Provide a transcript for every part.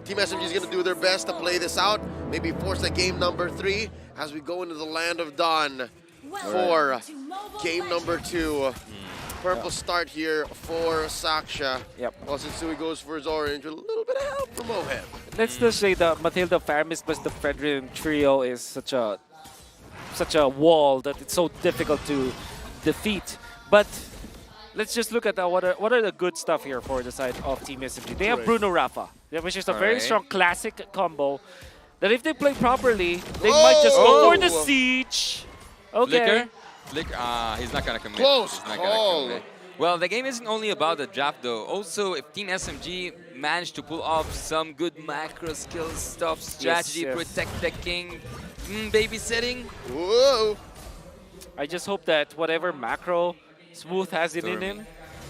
Team SMG is going to do their best to play this out. Maybe force a game number 3 as we go into the land of Dawn for game number 2. Purple start here for Saksha. Yep. While Sensui goes for his orange with a little bit of help from Moheb. Let's just say the Matilda Faramis plus the Fredrin trio is such a wall that it's so difficult to defeat. But let's just look at what are the good stuff here for the side of Team SMG. They have Bruno Rafa, which is a very strong classic combo that if they play properly, they might just go for the siege. Okay. Flicker? He's not going to commit. Close He's not call. gonna commit. Well, the game isn't only about the draft though. Also, if Team SMG managed to pull off some good macro skill stuff, strategy, protect the king, babysitting. Whoa. I just hope that whatever macro Smooth has it in him,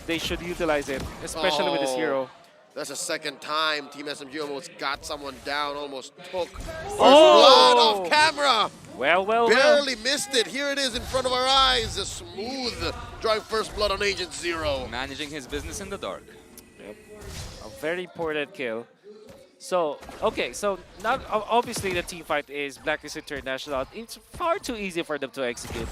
they should utilize it, especially with this hero. That's the second time Team SMG almost got someone down, almost took first blood off camera. Well. Barely missed it. Here it is in front of our eyes. A Smooth drive first blood on Agent Zero. Managing his business in the dark. Yep. A very important kill. So, okay, so now obviously the team fight is Blacklist International. It's far too easy for them to execute.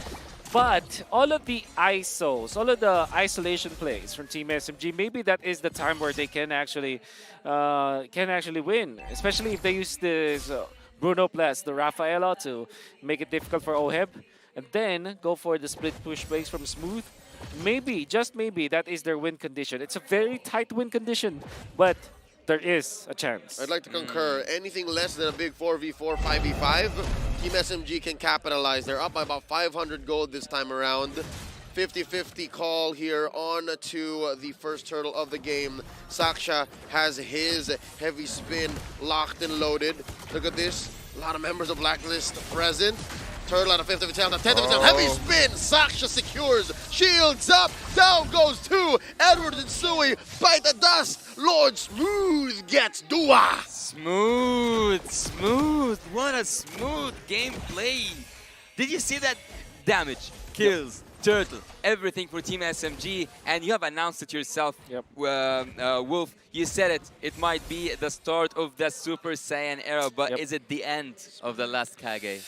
But all of the ISOs, all of the isolation plays from Team SMG, maybe that is the time where they can actually win. Especially if they use this Bruno plus the Rafaela to make it difficult for Oheb, and then go for the split push breaks from Smooth. Maybe, just maybe, that is their win condition. It's a very tight win condition, but there is a chance. I'd like to concur. Anything less than a big 4v4, 5v5, Team SMG can capitalize. They're up by about 500 gold this time around. 50-50 call here on to the first turtle of the game. Saksha has his heavy spin locked and loaded. Look at this. A lot of members of Blacklist present. Turtle at a 5th of a town, a 10th of a town. Heavy spin. Saksha secures. Shields up. Down goes two. Edward and Sui bite the dust. Lord Smooth gets Dua. Smooth. What a smooth gameplay. Did you see that damage, kills, turtle, everything for Team SMG? And you have announced it yourself, Wolf. You said it. It might be the start of the Super Saiyan era, but is it the end of the last Kage?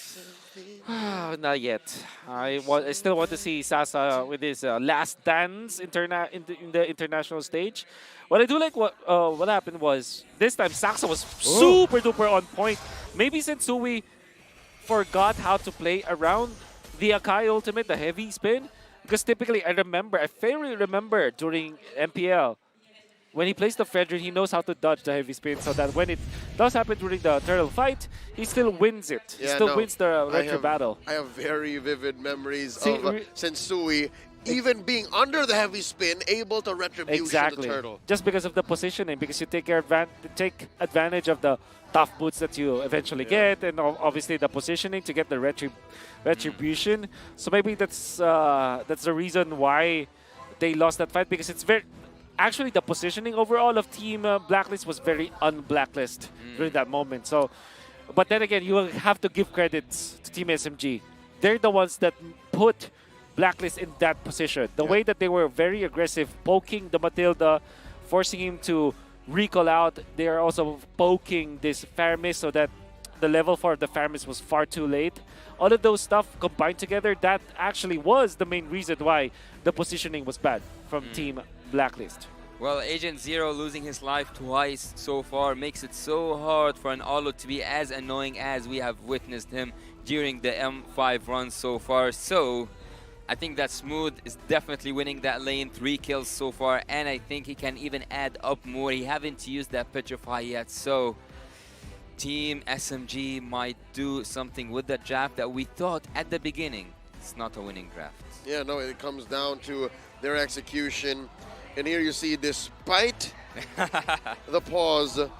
Not yet. I still want to see Sasa with his last dance in the international stage. What I do like what happened was this time Saxa was super duper on point. Maybe Sensui forgot how to play around the Akai ultimate, the heavy spin, because typically I fairly remember during MPL. When he plays the Fredrin, he knows how to dodge the heavy spin, so that when it does happen during the turtle fight, he still wins it. He still wins the retro battle. I have very vivid memories of Sensui even being under the heavy spin, able to retribution the turtle. Just because of the positioning, because you take advantage of the tough boots that you eventually get, and obviously the positioning to get the retribution. So maybe that's the reason why they lost that fight, because it's very... Actually, the positioning overall of Team Blacklist was very un-Blacklist during that moment. So, but then again, you will have to give credits to Team SMG. They're the ones that put Blacklist in that position. The way that they were very aggressive, poking the Matilda, forcing him to recall out. They are also poking this Faramis so that the level 4 of the Faramis was far too late. All of those stuff combined together, that actually was the main reason why the positioning was bad from Team Blacklist. Well, Agent Zero losing his life twice so far makes it so hard for an Olo to be as annoying as we have witnessed him during the M5 run so far. So I think that Smooth is definitely winning that lane, 3 kills so far, and I think he can even add up more. He haven't used that Petrify yet, so Team SMG might do something with the draft that we thought at the beginning. It's not a winning draft. Yeah, no, it comes down to their execution. And here you see, despite the pause, of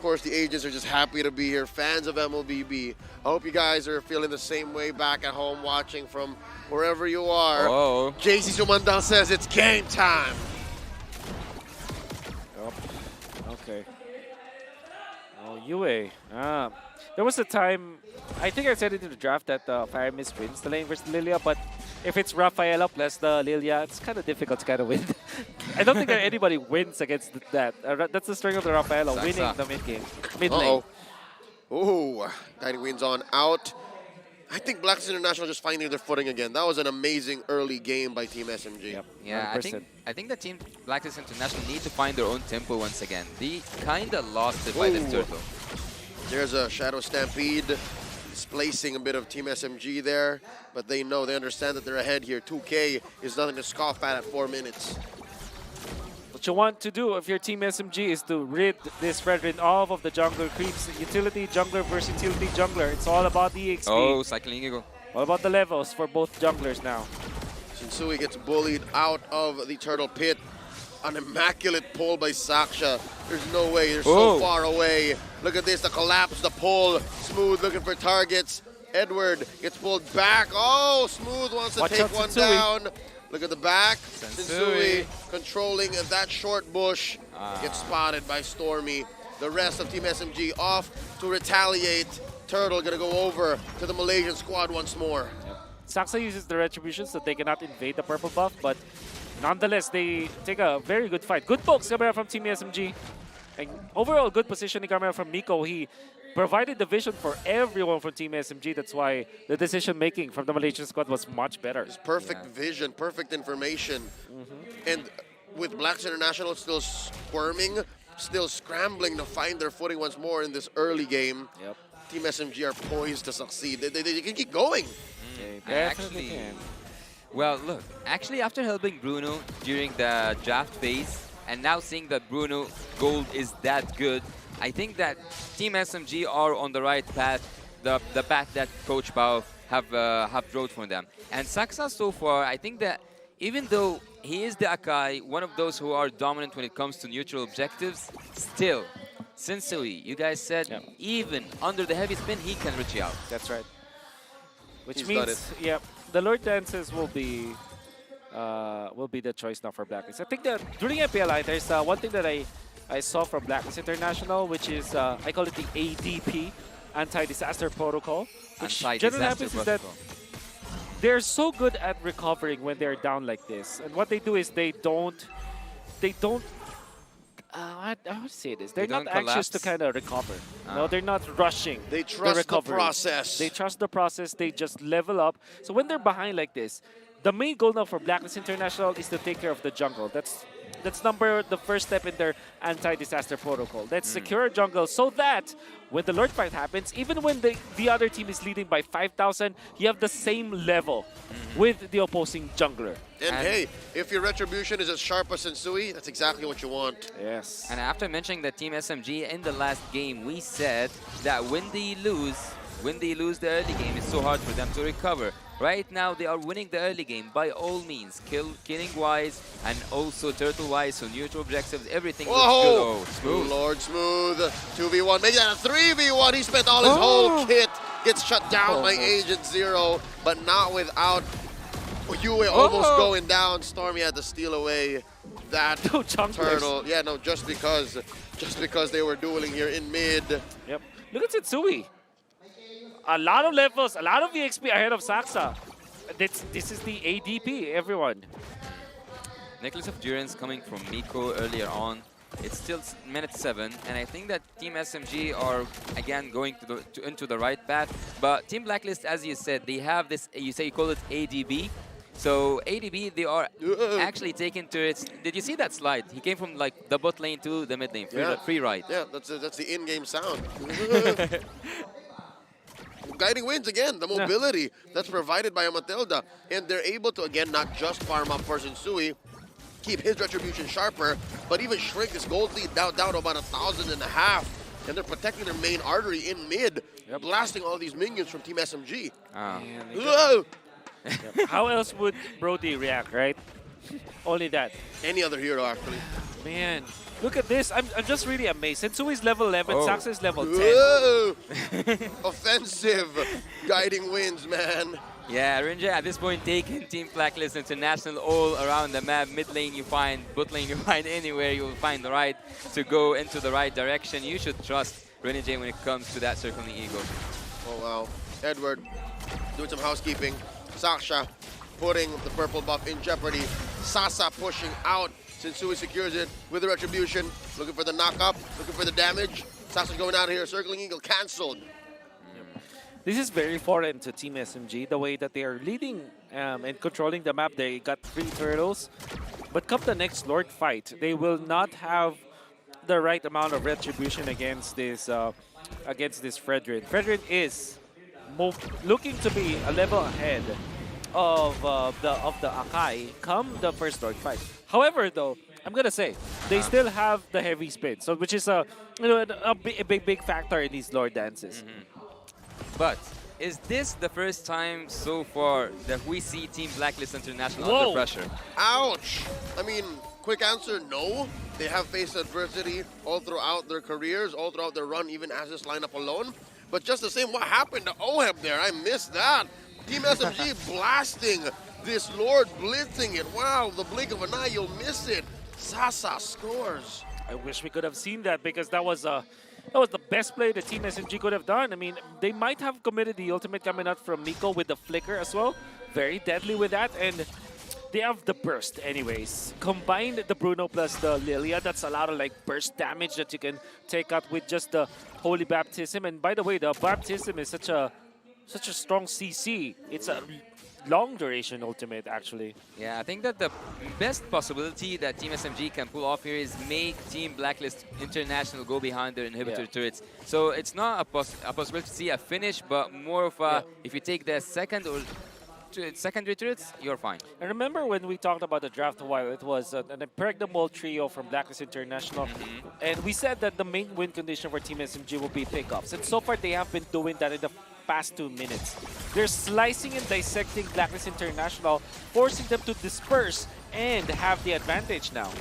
course, the agents are just happy to be here, fans of MLBB. I hope you guys are feeling the same way back at home watching from wherever you are. Oh. JC Sumandal says it's game time. Okay. Oh, UA. There was a time, I think I said it in the draft, that Faramis wins the lane versus Lilia, but if it's Rafaela plus the Lilia, it's kind of difficult to kind of win I don't think that anybody wins against that. That's the strength of the Rafaela, Saksa. winning the mid game, mid lane. Uh-oh. Ooh, Guiding Winds on out. I think Blacklist International just finding their footing again. That was an amazing early game by Team SMG. Yep. Yeah, 100%. I think the team Blacklist International need to find their own tempo once again. They kind of lost it by this Ooh. turtle. There's a Shadow Stampede displacing a bit of Team SMG there, but they understand that they're ahead here. 2K is nothing to scoff at 4 minutes. What you want to do if you're Team SMG is to rid this Fredrin off of the jungler creeps. Utility jungler versus utility jungler. It's all about the XP. Oh, cycling eagle. All about the levels for both junglers now. Shinsui gets bullied out of the turtle pit. An immaculate pull by Saksha. There's no way, they're so far away. Look at this, the collapse, the pull. Smooth looking for targets. Edward gets pulled back. Oh, Smooth wants to Watch take out, one Sensui. down. Look at the back. Sensui. Controlling that short bush. Gets spotted by Stormy. The rest of Team SMG off to retaliate. Turtle gonna go over to the Malaysian squad once more. Saksa uses the retribution so they cannot invade the purple buff, but nonetheless, they take a very good fight. Good pokes coming from Team SMG. And overall, good positioning coming from Miko. He provided the vision for everyone from Team SMG. That's why the decision-making from the Malaysian squad was much better. It's perfect vision, perfect information. And with Blacks International still squirming, still scrambling to find their footing once more in this early game, Yep. Team SMG are poised to succeed. They can keep going. They I definitely actually- can. Well, look, actually after helping Bruno during the draft phase, and now seeing that Bruno gold is that good, I think that Team SMG are on the right path, the path that Coach Bao have wrote for them. And Saksa so far, I think that even though he is the Akai, one of those who are dominant when it comes to neutral objectives, still, Sensui, you guys said Yep. even under the heavy spin, he can reach out. That's right. Which He's got means, yeah, the Lord Dances will be the choice now for Blacklist. I think that during MPLI, there's one thing that I saw from Blacklist International, which is I call it the ADP, Anti-Disaster Protocol. Which generally happens is that they're so good at recovering when they're down like this, and what they do is they don't. How to say this? They're They not don't anxious to collapse? kind of recover. No, they're not rushing. They the trust the recovery. process. They trust the process. They just level up. So when they're behind like this, the main goal now for Blacklist International is to take care of the jungle. That's the first step in their anti-disaster protocol. Let's secure jungle so that when the Lord fight happens, even when the other team is leading by 5,000, you have the same level with the opposing jungler. And hey, if your retribution is as sharp as Sensui, that's exactly what you want. Yes. And after mentioning the Team SMG in the last game, we said that when they lose the early game, it's so hard for them to recover. Right now, they are winning the early game by all means, killing-wise and also turtle-wise, so neutral objectives, everything looks good. Oh, Smooth. Lord Smooth, 2v1, maybe not a 3v1. He spent all his whole kit, gets shut down by Agent Zero, but not without Yue almost going down. Stormy had to steal away that turtle. Yeah, no, just because they were dueling here in mid. Yep. Look at Sensui. A lot of levels, a lot of EXP ahead of Saksa. This is the ADP, everyone. Necklace of Durance coming from Miko earlier on. It's still minute 7, and I think that Team SMG are again going into the right path. But Team Blacklist, as you said, they have this. You call it ADB. So ADB, they are actually taking turrets. Did you see that slide? He came from like the bot lane to the mid lane, free ride. Yeah, that's the in-game sound. Guiding Winds again, the mobility that's provided by a Matilda. And they're able to, again, not just farm up for Sensui, keep his retribution sharper, but even shrink this gold lead down to about 1,500. And they're protecting their main artery in mid, blasting all these minions from Team SMG. Whoa! How else would Brody react, right? Only that. Any other hero, actually. Man, look at this. I'm just really amazed. Sensui's level 11, Saksa is level 10. Whoa! Offensive Guiding Winds, man. Yeah, Rinja at this point taking Team Blacklist International all around the map. Mid lane you find, bot lane you find, anywhere you will find the right to go into the right direction. You should trust Renegade when it comes to that circling eagle. Oh, wow. Edward doing some housekeeping. Saksha putting the purple buff in jeopardy. Sasa pushing out Sensui secures it with the retribution. Looking for the knock-up, looking for the damage. Sasa going out here, circling eagle cancelled. This is very foreign to Team SMG, the way that they are leading and controlling the map. They got 3 turtles, but come the next Lord fight, they will not have the right amount of retribution against this Fredrin. Fredrin is looking to be a level ahead of the Akai come the first Lord fight. However, though, I'm gonna say they still have the heavy spin, so which is a big factor in these Lord dances. But is this the first time so far that we see Team Blacklist International Whoa. under pressure? Ouch! I mean, quick answer, no. They have faced adversity all throughout their careers, all throughout their run, even as this lineup alone. But just the same, what happened to OHEB there? I missed that. Team SMG blasting this Lord, blitzing it. Wow, the blink of an eye, you'll miss it. Sasa scores. I wish we could have seen that, because that was the best play the Team SMG could have done. I mean, they might have committed the ultimate coming out from Miko with the flicker as well. Very deadly with that, and they have the burst anyways. Combined the Bruno plus the Lilia, that's a lot of like burst damage that you can take out with just the Holy Baptism. And by the way, the Baptism is such a strong CC. It's a long duration ultimate actually. Yeah, I think that the best possibility that Team SMG can pull off here is make Team Blacklist International go behind their inhibitor turrets. So it's not a possibility to see a finish, but more of a, if you take the second or secondary turrets, you're fine. And remember when we talked about the draft a while, it was an impregnable trio from Blacklist International. And we said that the main win condition for Team SMG will be pickups. And so far, they have been doing that in the past 2 minutes. They're slicing and dissecting Blacklist International, forcing them to disperse and have the advantage now.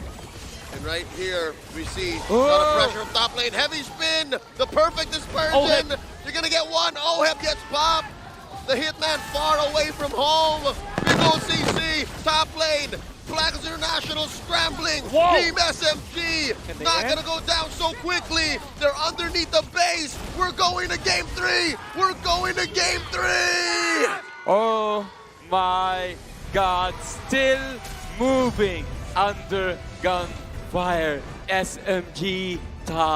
And right here, we see a lot of pressure from top lane. Heavy spin, the perfect dispersion. OHEB. You're going to get one. OHEB gets popped. The Hitman far away from home. Big old CC, top lane. Blacklist International scrambling. Whoa. Team SMG not going to go down so quickly. They're underneath the base. We're going to game 3. We're going to game 3. Oh my God, still moving under gunfire. SMG time.